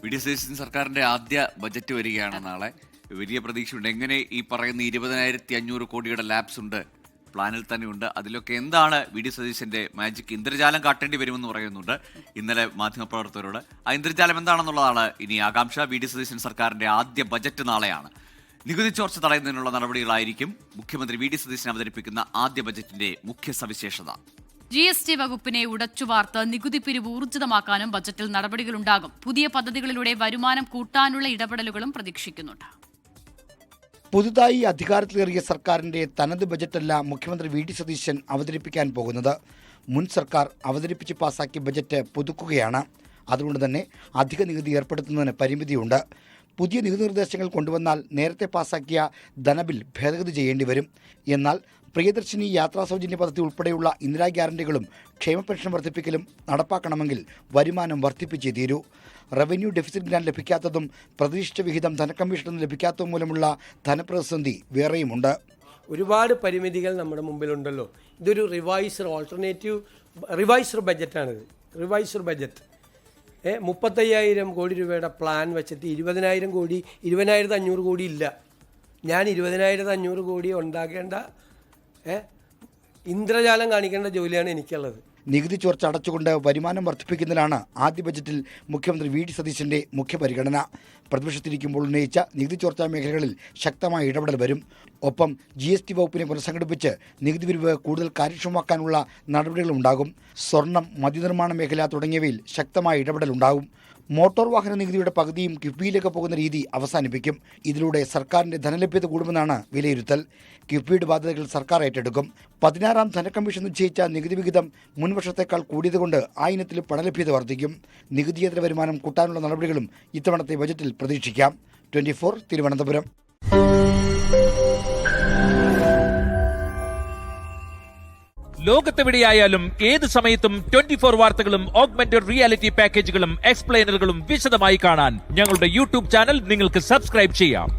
VD. Satheesan സർക്കാരിന്റെ ആദ്യ budget വരികയാണ് നാളെ. വലിയ പ്രതീക്ഷയുണ്ട്. എങ്ങനെ ഈ പറയുന്ന 20,500 കോടിയുടെ ലാപ്സ് ഉണ്ട്, പ്ലാനിൽ തന്നെയുണ്ട്. അതിലൊക്കെ എന്താണ് വി.ഡി. സതീശന്റെ മാജിക്? ഇന്ദ്രജാലം കാട്ടേണ്ടി വരുമെന്ന് പറയുന്നുണ്ട് ഇന്നലെ മാധ്യമപ്രവർത്തകരോട്. ആ ഇന്ദ്രജാലം എന്താണെന്നുള്ളതാണ് ഇനി ആകാംക്ഷ. വി.ഡി. സതീശൻ സർക്കാരിന്റെ ആദ്യ ബജറ്റ് നാളെയാണ്. നികുതി ചോർച്ച തടയുന്നതിനുള്ള നടപടികളായിരിക്കും മുഖ്യമന്ത്രി വി.ഡി. സതീശൻ അവതരിപ്പിക്കുന്ന ആദ്യ ബജറ്റിന്റെ മുഖ്യ സവിശേഷത. GST വകുപ്പിനെ ഉടച്ചുവാർത്ത് നികുതി പിരിവ് ഊർജിതമാക്കാനും ബജറ്റിൽ നടപടികളുണ്ടാകും. പുതിയ പദ്ധതികളിലൂടെ വരുമാനം കൂട്ടാനുള്ള ഇടപെടലുകളും പ്രതീക്ഷിക്കുന്നുണ്ട്. പുതുതായി അധികാരത്തിലേറിയ സർക്കാരിന്റെ തനത് ബജറ്റല്ല മുഖ്യമന്ത്രി വി.ഡി. സതീശൻ അവതരിപ്പിക്കാൻ പോകുന്നത്. മുൻ സർക്കാർ അവതരിപ്പിച്ച് പാസാക്കിയ ബജറ്റ് പുതുക്കുകയാണ്. അതുകൊണ്ട് തന്നെ അധിക നികുതി ഏർപ്പെടുത്തുന്നതിന് പരിമിതിയുണ്ട്. പുതിയ നികുതി നിർദ്ദേശങ്ങൾ കൊണ്ടുവന്നാൽ നേരത്തെ പാസാക്കിയ ധനബിൽ ഭേദഗതി ചെയ്യേണ്ടി വരും. എന്നാൽ പ്രിയദർശിനി യാത്രാ സൗജന്യ പദ്ധതി ഉൾപ്പെടെയുള്ള ഇന്ദിരാ ഗ്യാരണ്ടികളും ക്ഷേമ പെൻഷൻ വർദ്ധിപ്പിക്കലും നടപ്പാക്കണമെങ്കിൽ വരുമാനം വർദ്ധിപ്പിച്ചേ തീരൂ. റവന്യൂ ഡെഫിസിറ്റ് ഗ്രാന്റ് ലഭിക്കാത്തതും പ്രതീക്ഷിച്ച വിഹിതം ധനക്കമ്മീഷനിൽ നിന്ന് ലഭിക്കാത്തതും മൂലമുള്ള ധനപ്രതിസന്ധി വേറെയുമുണ്ട്. ഒരുപാട് പരിമിതികൾ നമ്മുടെ മുമ്പിലുണ്ടല്ലോ. ഇതൊരു റിവൈസ്ഡ് ബജറ്റാണിത്. റിവൈസ്ഡ് ബജറ്റ് 35,000 കോടി രൂപയുടെ പ്ലാൻ വെച്ചിട്ട് 20,500 കോടി ഇല്ല. ഞാൻ 20,500 കോടി ഉണ്ടാക്കേണ്ട ഇന്ദ്രജാലം കാണിക്കേണ്ട ജോലിയാണ് എനിക്കുള്ളത്. നികുതി ചോർച്ച അടച്ചുകൊണ്ട് വരുമാനം വർദ്ധിപ്പിക്കുന്നതിലാണ് ആദ്യ ബജറ്റിൽ മുഖ്യമന്ത്രി വി.ഡി. സതീശന്റെ മുഖ്യ പരിഗണന. പ്രതിപക്ഷത്തിരിക്കുമ്പോൾ ഉന്നയിച്ച നികുതി ചോർച്ചാ മേഖലകളിൽ ശക്തമായ ഇടപെടൽ വരും. ഒപ്പം GST വകുപ്പിനെ പുനഃസംഘടിപ്പിച്ച് നികുതി പിരിവ് കൂടുതൽ കാര്യക്ഷമമാക്കാനുള്ള നടപടികളുണ്ടാകും. സ്വർണം, മദ്യനിർമ്മാണ മേഖല തുടങ്ങിയവയിൽ ശക്തമായ ഇടപെടലുണ്ടാകും. മോട്ടോർ വാഹന നികുതിയുടെ പകുതിയും കിഫ്ബിയിലേക്ക് പോകുന്ന രീതി അവസാനിപ്പിക്കും. ഇതിലൂടെ സർക്കാരിന്റെ ധനലഭ്യത കൂടുമെന്നാണ് വിലയിരുത്തൽ. കിഫ്ബിയുടെ ബാധ്യതകൾ സർക്കാർ ഏറ്റെടുക്കും. 16ാം ധനക്കമ്മീഷൻ നിശ്ചയിച്ച നികുതി വിഹിതം മുൻവർഷത്തേക്കാൾ കൂടിയതുകൊണ്ട് ആ ഇനത്തിൽ പണലഭ്യത വർദ്ധിക്കും. നികുതിയേതര വരുമാനം കൂട്ടാനുള്ള നടപടികളും ഇത്തവണത്തെ ബജറ്റിൽ പ്രതീക്ഷിക്കാം. 24 തിരുവനന്തപുരം. ലോകത്തെവിടെയായാലും ഏത് സമയത്തും 24 വാർത്തകളും ഓഗ്മെന്റഡ് റിയാലിറ്റി പാക്കേജുകളും എക്സ്പ്ലെയിനറുകളും വിശദമായി കാണാൻ ഞങ്ങളുടെ യൂട്യൂബ് ചാനൽ നിങ്ങൾക്ക് സബ്സ്ക്രൈബ് ചെയ്യാം.